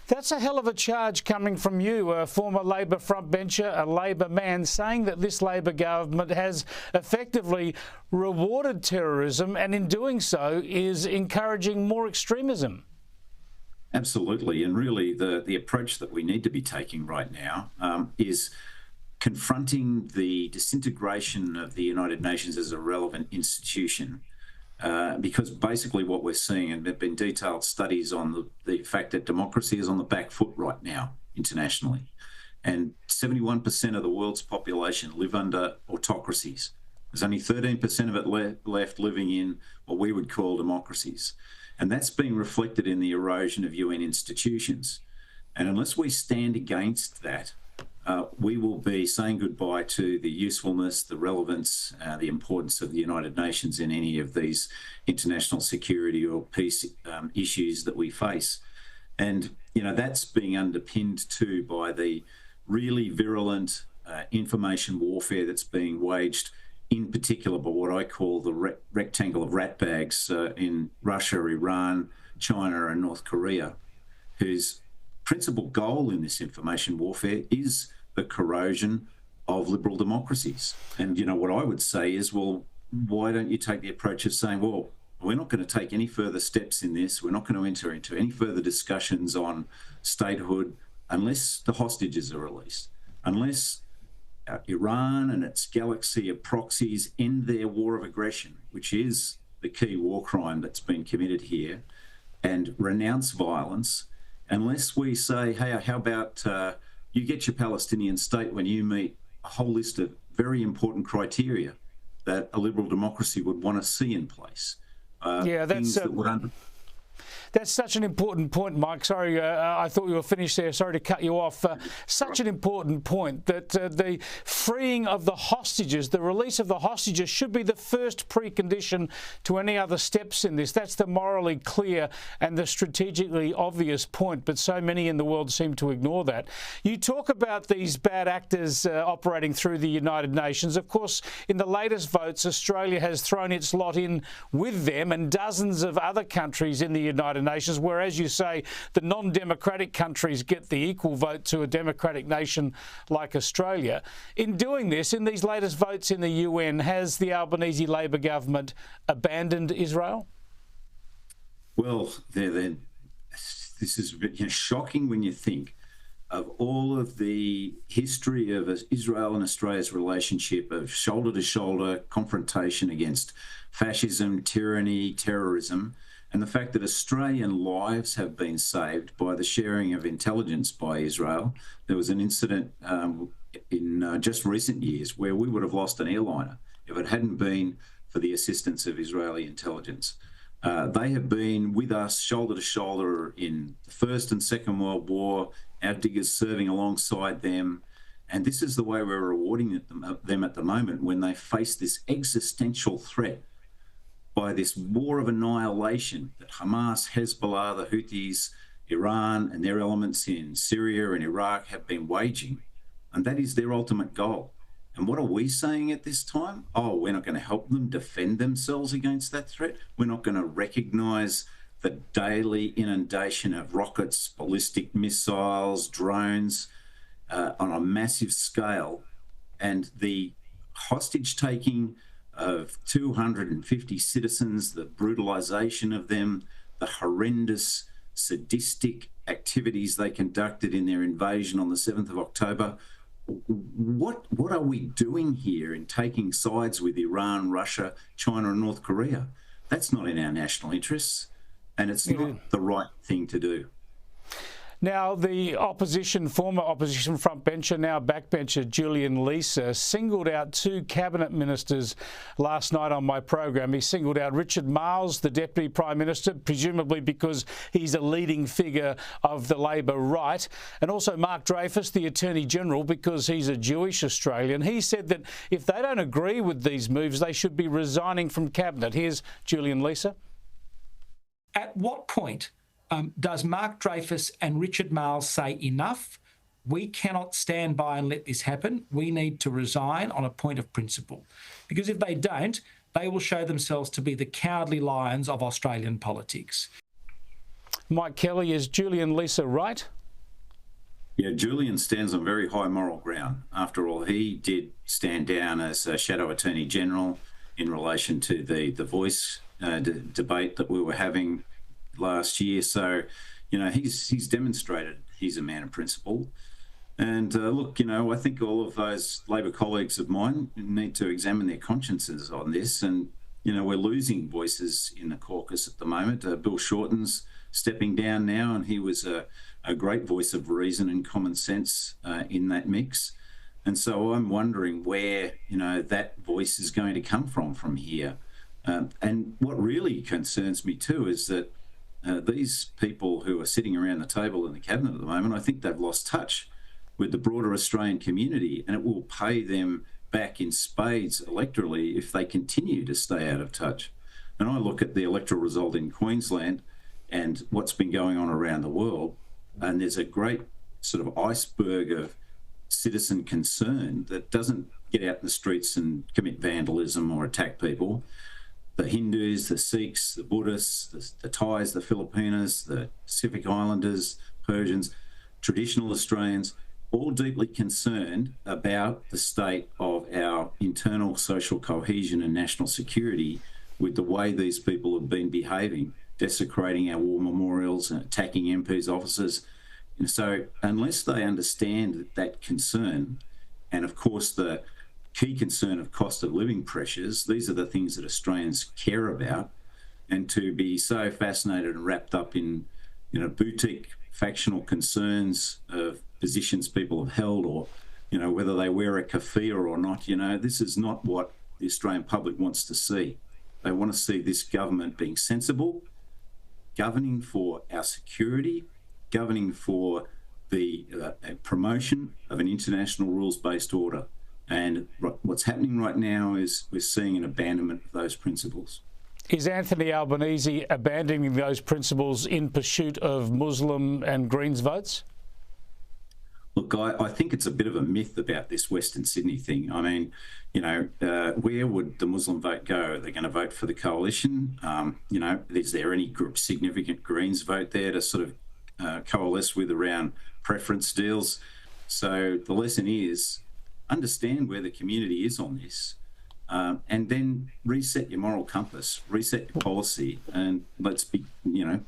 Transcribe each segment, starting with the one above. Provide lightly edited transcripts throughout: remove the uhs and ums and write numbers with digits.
That's a hell of a charge coming from you, a former Labor frontbencher, a Labor man, saying that this Labor government has effectively rewarded terrorism and in doing so is encouraging more extremism. Absolutely. And really the approach that we need to be taking right now is confronting the disintegration of the United Nations as a relevant institution. Because basically what we're seeing, and there have been detailed studies on the fact that democracy is on the back foot right now internationally. And 71% of the world's population live under autocracies. There's only 13% of it left living in what we would call democracies. And that's being reflected in the erosion of UN institutions. And unless we stand against that, we will be saying goodbye to the usefulness, the relevance, the importance of the United Nations in any of these international security or peace issues that we face. And, you know, that's being underpinned too by the really virulent information warfare that's being waged, in particular by what I call the rectangle of ratbags in Russia, Iran, China and North Korea, whose principal goal in this information warfare is the corrosion of liberal democracies. And, you know, what I would say is, well, why don't you take the approach of saying, well, we're not going to take any further steps in this. We're not going to enter into any further discussions on statehood unless the hostages are released, unless Iran and its galaxy of proxies end their war of aggression, which is the key war crime that's been committed here, and renounce violence, unless we say, hey, how about you get your Palestinian state when you meet a whole list of very important criteria that a liberal democracy would want to see in place. That's such an important point, Mike. Sorry, I thought you were finished there. Sorry to cut you off. Such an important point that the freeing of the hostages, the release of the hostages should be the first precondition to any other steps in this. That's the morally clear and the strategically obvious point, but so many in the world seem to ignore that. You talk about these bad actors operating through the United Nations. Of course, in the latest votes, Australia has thrown its lot in with them and dozens of other countries in the United Nations, where, as you say, the non-democratic countries get the equal vote to a democratic nation like Australia. In doing this, in these latest votes in the UN, has the Albanese Labor government abandoned Israel? Well, this is shocking when you think of all of the history of Israel and Australia's relationship of shoulder-to-shoulder confrontation against fascism, tyranny, terrorism, and the fact that Australian lives have been saved by the sharing of intelligence by Israel. There was an incident in just recent years where we would have lost an airliner if it hadn't been for the assistance of Israeli intelligence. They have been with us shoulder to shoulder in the First and Second World War, our diggers serving alongside them. And this is the way we're rewarding them at the moment when they face this existential threat by this war of annihilation that Hamas, Hezbollah, the Houthis, Iran and their elements in Syria and Iraq have been waging. And that is their ultimate goal. And what are we saying at this time? Oh, we're not going to help them defend themselves against that threat. We're not going to recognise the daily inundation of rockets, ballistic missiles, drones on a massive scale, and the hostage taking of 250 citizens, the brutalisation of them, the horrendous, sadistic activities they conducted in their invasion on the 7th of October. What are we doing here in taking sides with Iran, Russia, China and North Korea? That's not in our national interests, and it's not the right thing to do. Now, the former opposition frontbencher, now backbencher, Julian Leeser, singled out two cabinet ministers last night on my program. He singled out Richard Marles, the Deputy Prime Minister, presumably because he's a leading figure of the Labor right, and also Mark Dreyfus, the Attorney General, because he's a Jewish Australian. He said that if they don't agree with these moves, they should be resigning from cabinet. Here's Julian Leeser. At what point does Mark Dreyfus and Richard Marles say enough? We cannot stand by and let this happen. We need to resign on a point of principle. Because if they don't, they will show themselves to be the cowardly lions of Australian politics. Mike Kelly, is Julian Leeser right? Yeah, Julian stands on very high moral ground. After all, he did stand down as a Shadow Attorney General in relation to the Voice debate that we were having last year. So, he's demonstrated he's a man of principle. And look, I think all of those Labor colleagues of mine need to examine their consciences on this. And, we're losing voices in the caucus at the moment. Bill Shorten's stepping down now, and he was a great voice of reason and common sense in that mix. And so I'm wondering where, that voice is going to come from here. And what really concerns me too is that these people who are sitting around the table in the cabinet at the moment, I think they've lost touch with the broader Australian community, and it will pay them back in spades electorally if they continue to stay out of touch. And I look at the electoral result in Queensland and what's been going on around the world, and there's a great sort of iceberg of citizen concern that doesn't get out in the streets and commit vandalism or attack people. The Hindus, the Sikhs, the Buddhists, the Thais, the Filipinos, the Pacific Islanders, Persians, traditional Australians, all deeply concerned about the state of our internal social cohesion and national security with the way these people have been behaving, desecrating our war memorials and attacking MPs' offices. And so unless they understand that concern, and of course the key concern of cost of living pressures, these are the things that Australians care about, and to be so fascinated and wrapped up in, boutique factional concerns of positions people have held, or, whether they wear a keffiyeh or not, this is not what the Australian public wants to see. They want to see this government being sensible, governing for our security, governing for the promotion of an international rules-based order. And what's happening right now is we're seeing an abandonment of those principles. Is Anthony Albanese abandoning those principles in pursuit of Muslim and Greens votes? Look, I think it's a bit of a myth about this Western Sydney thing. I mean, where would the Muslim vote go? Are they going to vote for the coalition? Is there any significant Greens vote there to sort of coalesce with around preference deals? So the lesson is understand where the community is on this, and then reset your moral compass, reset your policy, and let's be,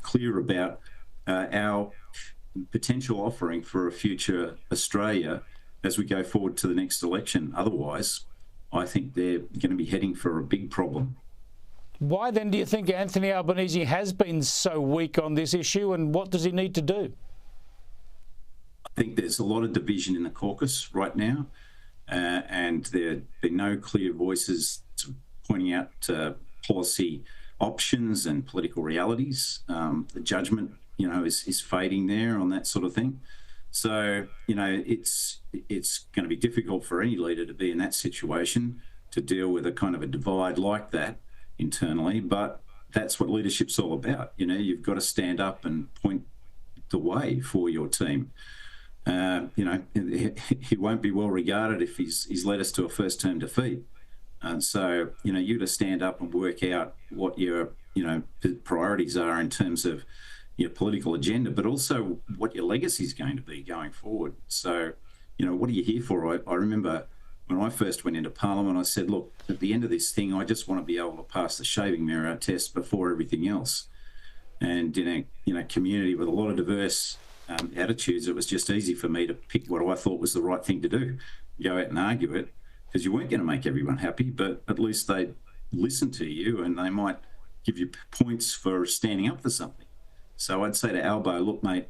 clear about our potential offering for a future Australia as we go forward to the next election. Otherwise, I think they're going to be heading for a big problem. Why then do you think Anthony Albanese has been so weak on this issue, and what does he need to do? I think there's a lot of division in the caucus right now, and there have been no clear voices pointing out policy options and political realities. The judgment, is fading there on that sort of thing. So, it's going to be difficult for any leader to be in that situation, to deal with a kind of a divide like that internally. But that's what leadership's all about. You've got to stand up and point the way for your team. He won't be well regarded if he's led us to a first-term defeat. And so, you got to stand up and work out what your, priorities are in terms of your political agenda, but also what your legacy is going to be going forward. So, what are you here for? I remember when I first went into Parliament, I said, look, at the end of this thing, I just want to be able to pass the shaving mirror test before everything else. And in a community with a lot of diverse attitudes, it was just easy for me to pick what I thought was the right thing to do, go out and argue it, because you weren't going to make everyone happy, but at least they'd listen to you and they might give you points for standing up for something. So I'd say to Albo, look, mate,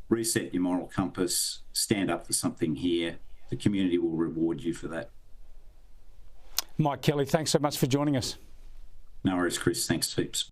reset your moral compass, stand up for something here. The community will reward you for that. Mike Kelly, thanks so much for joining us. No worries, Chris. Thanks heaps.